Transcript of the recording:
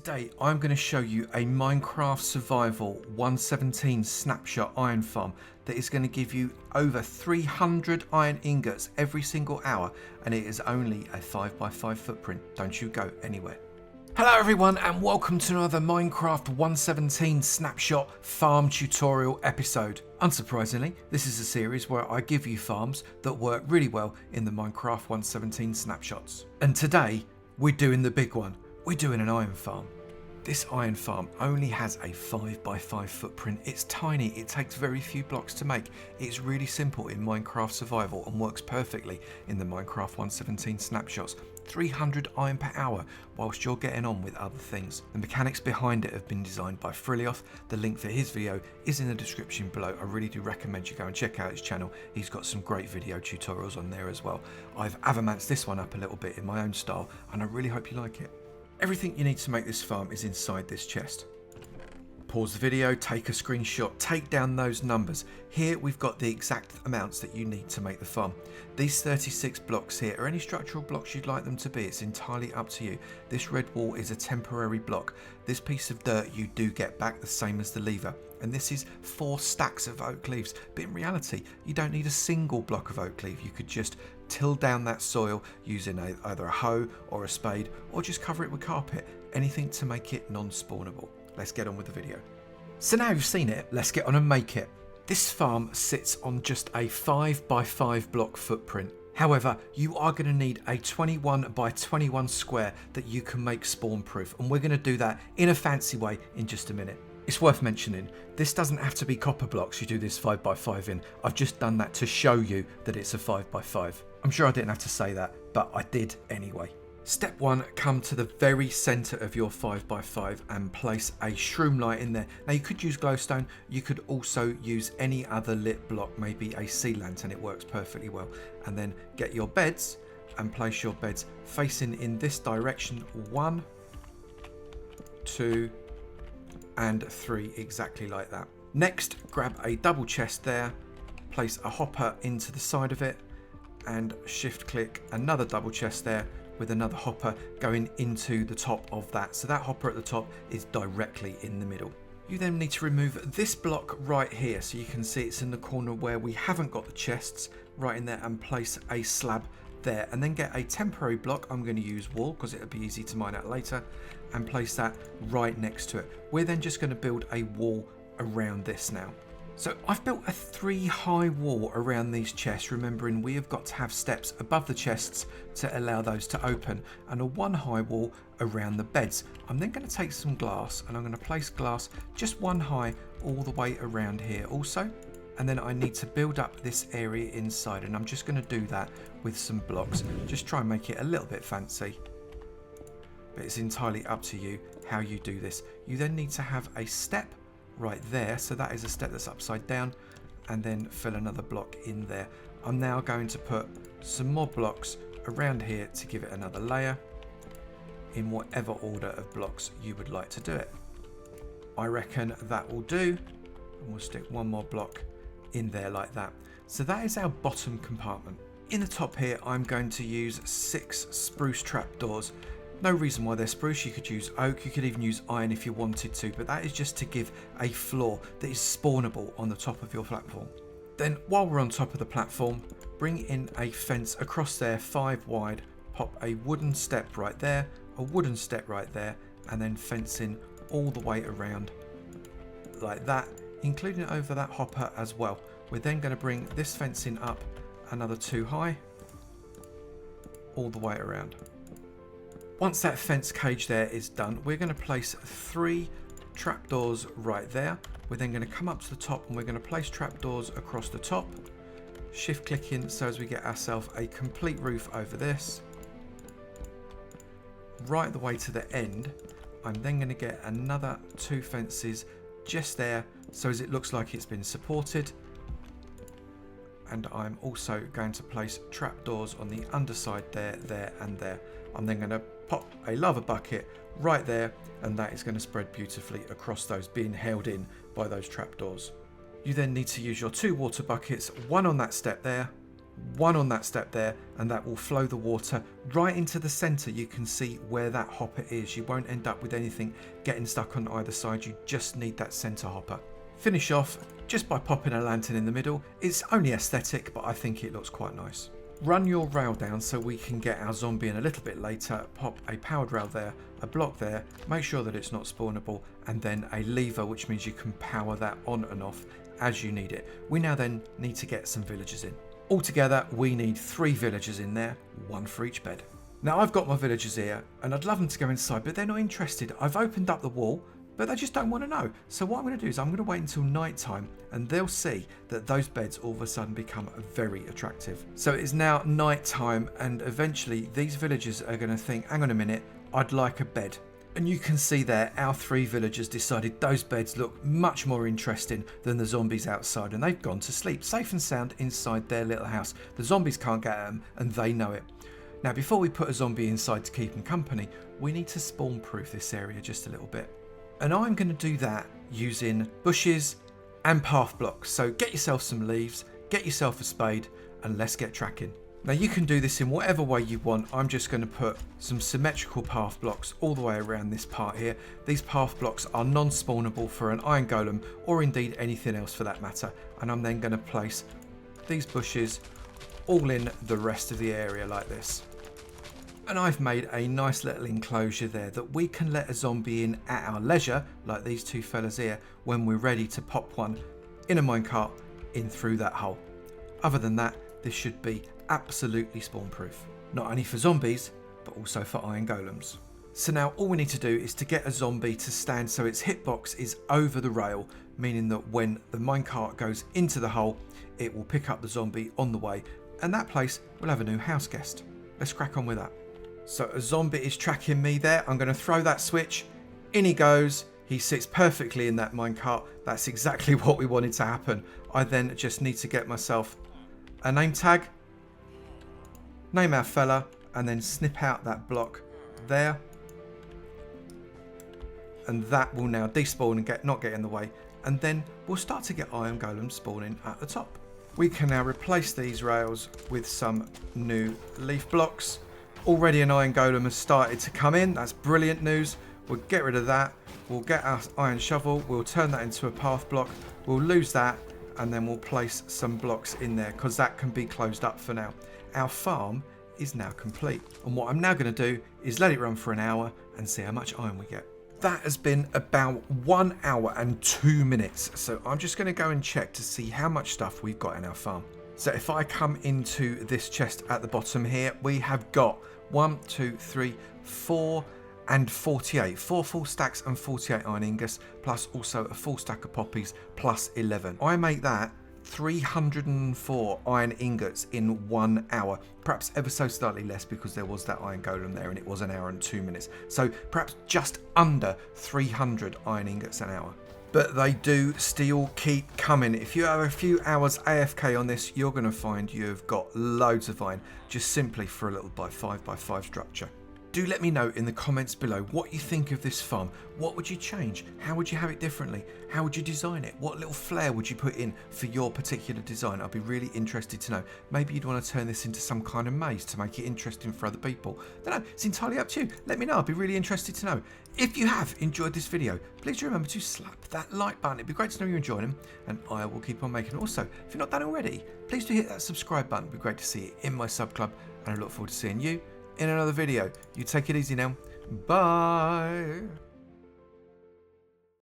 Today I'm going to show you a Minecraft Survival 117 Snapshot iron farm that is going to give you over 300 iron ingots every single hour, and it is only a 5x5 footprint. Don't you go anywhere. Hello everyone and welcome to another Minecraft 117 Snapshot farm tutorial episode. Unsurprisingly, this is a series where I give you farms that work really well in the Minecraft 117 snapshots. And today we're doing the big one. We're doing an iron farm. This iron farm only has a 5x5 footprint. It's tiny, it takes very few blocks to make. It's really simple in Minecraft Survival and works perfectly in the Minecraft 117 snapshots. 300 iron per hour whilst you're getting on with other things. The mechanics behind it have been designed by Frilioth. The link for his video is in the description below. I really do recommend you go and check out his channel. He's got some great video tutorials on there as well. I've Avomance this one up a little bit in my own style and I really hope you like it. Everything you need to make this farm is inside this chest. Pause the video, take a screenshot, take down those numbers. Here we've got the exact amounts that you need to make the farm. These 36 blocks here are any structural blocks you'd like them to be. It's entirely up to you. This red wall is a temporary block. This piece of dirt you do get back the same as the lever. And this is 4 stacks of oak leaves. But in reality, you don't need a single block of oak leaf. You could just till down that soil using either a hoe or a spade, or just cover it with carpet. Anything to make it non-spawnable. Let's get on with the video. So now you've seen it, let's get on and make it. This farm sits on just a 5x5 block footprint. However, you are going to need a 21x21 square that you can make spawn proof, and we're going to do that in a fancy way in just a minute. It's worth mentioning, this doesn't have to be copper blocks you do this 5x5 in. I've just done that to show you that it's a 5x5. I'm sure I didn't have to say that, but I did anyway. Step 1, come to the very centre of your 5x5 and place a shroom light in there. Now you could use glowstone, you could also use any other lit block, maybe a sea lantern, it works perfectly well. And then get your beds and place your beds facing in this direction, 1, 2 and 3, exactly like that. Next, grab a double chest there, place a hopper into the side of it and shift click another double chest there with another hopper going into the top of that. So that hopper at the top is directly in the middle. You then need to remove this block right here, so you can see it's in the corner where we haven't got the chests, right in there, and place a slab there. And then get a temporary block, I'm going to use wool because it'll be easy to mine out later, and place that right next to it. We're then just going to build a wall around this now. So I've built a 3-high wall around these chests, remembering we have got to have steps above the chests to allow those to open, and a 1-high wall around the beds. I'm then going to take some glass and I'm going to place glass just 1 high all the way around here also. And then I need to build up this area inside, and I'm just going to do that with some blocks. Just try and make it a little bit fancy. But it's entirely up to you how you do this. You then need to have a step right there, so that is a step that's upside down, and then fill another block in there. I'm now going to put some more blocks around here to give it another layer in whatever order of blocks you would like to do it. I reckon that will do, and we'll stick 1 more block in there like that. So that is our bottom compartment. In the top here I'm going to use 6 spruce trapdoors. No reason why they're spruce. You could use oak, you could even use iron if you wanted to, but that is just to give a floor that is spawnable on the top of your platform. Then while we're on top of the platform, bring in a fence across there 5 wide, pop a wooden step right there, a wooden step right there, and then fencing all the way around like that, including over that hopper as well. We're then going to bring this fencing up another 2 high all the way around. Once that fence cage there is done, we're going to place 3 trapdoors right there. We're then going to come up to the top and we're going to place trapdoors across the top. Shift clicking so as we get ourselves a complete roof over this. Right the way to the end, I'm then going to get another 2 fences just there so as it looks like it's been supported. And I'm also going to place trapdoors on the underside there, there and there. I'm then going to pop a lava bucket right there, and that is going to spread beautifully across those, being held in by those trapdoors. You then need to use your 2 water buckets, 1 on that step there, one on that step there, and that will flow the water right into the center. You can see where that hopper is. You won't end up with anything getting stuck on either side. You just need that center hopper. Finish off just by popping a lantern in the middle. It's only aesthetic, but I think it looks quite nice. Run your rail down so we can get our zombie in a little bit later. Pop a powered rail there, a block there, make sure that it's not spawnable, and then a lever, which means you can power that on and off as you need it. We now then need to get some villagers in. Altogether, we need 3 villagers in there, 1 for each bed. Now I've got my villagers here, and I'd love them to go inside, but they're not interested. I've opened up the wall, but they just don't want to know. So what I'm going to do is I'm going to wait until night time, and they'll see that those beds all of a sudden become very attractive. So it is now night time, and eventually these villagers are going to think, hang on a minute, I'd like a bed. And you can see there, our 3 villagers decided those beds look much more interesting than the zombies outside, and they've gone to sleep safe and sound inside their little house. The zombies can't get at them, and they know it. Now, before we put a zombie inside to keep them company, we need to spawn proof this area just a little bit. And I'm going to do that using bushes and path blocks. So get yourself some leaves, get yourself a spade, and let's get tracking. Now you can do this in whatever way you want. I'm just going to put some symmetrical path blocks all the way around this part here. These path blocks are non-spawnable for an iron golem, or indeed anything else for that matter. And I'm then going to place these bushes all in the rest of the area like this. And I've made a nice little enclosure there that we can let a zombie in at our leisure, like these 2 fellas here, when we're ready to pop one in a minecart in through that hole. Other than that, this should be absolutely spawn proof. Not only for zombies, but also for iron golems. So now all we need to do is to get a zombie to stand so its hitbox is over the rail, meaning that when the minecart goes into the hole, it will pick up the zombie on the way, and that place will have a new house guest. Let's crack on with that. So a zombie is tracking me there. I'm going to throw that switch. In he goes. He sits perfectly in that minecart. That's exactly what we wanted to happen. I then just need to get myself a name tag. Name our fella. And then snip out that block there. And that will now despawn and not get in the way. And then we'll start to get iron golems spawning at the top. We can now replace these rails with some new leaf blocks. Already an iron golem has started to come in. That's brilliant news. We'll get rid of that. We'll get our iron shovel. We'll turn that into a path block. We'll lose that, and then we'll place some blocks in there because that can be closed up for now. Our farm is now complete. And what I'm now going to do is let it run for an hour and see how much iron we get. That has been about 1 hour and 2 minutes. So I'm just going to go and check to see how much stuff we've got in our farm. So if I come into this chest at the bottom here, we have got 1, 2, 3, 4 and 48. 4 full stacks and 48 iron ingots, plus also a full stack of poppies, plus 11. I make that 304 iron ingots in 1 hour. Perhaps ever so slightly less because there was that iron golem there and it was an hour and 2 minutes. So perhaps just under 300 iron ingots an hour. But they do still keep coming. If you have a few hours AFK on this, you're going to find you've got loads of iron just simply for a little by 5x5 structure. Do let me know in the comments below what you think of this farm. What would you change? How would you have it differently? How would you design it? What little flair would you put in for your particular design? I'd be really interested to know. Maybe you'd want to turn this into some kind of maze to make it interesting for other people. I don't know, it's entirely up to you. Let me know, I'd be really interested to know. If you have enjoyed this video, please remember to slap that like button. It'd be great to know you're enjoying them, and I will keep on making them. Also, if you're not done already, please do hit that subscribe button. It'd be great to see you in my sub club, and I look forward to seeing you in another video. You take it easy now. Bye.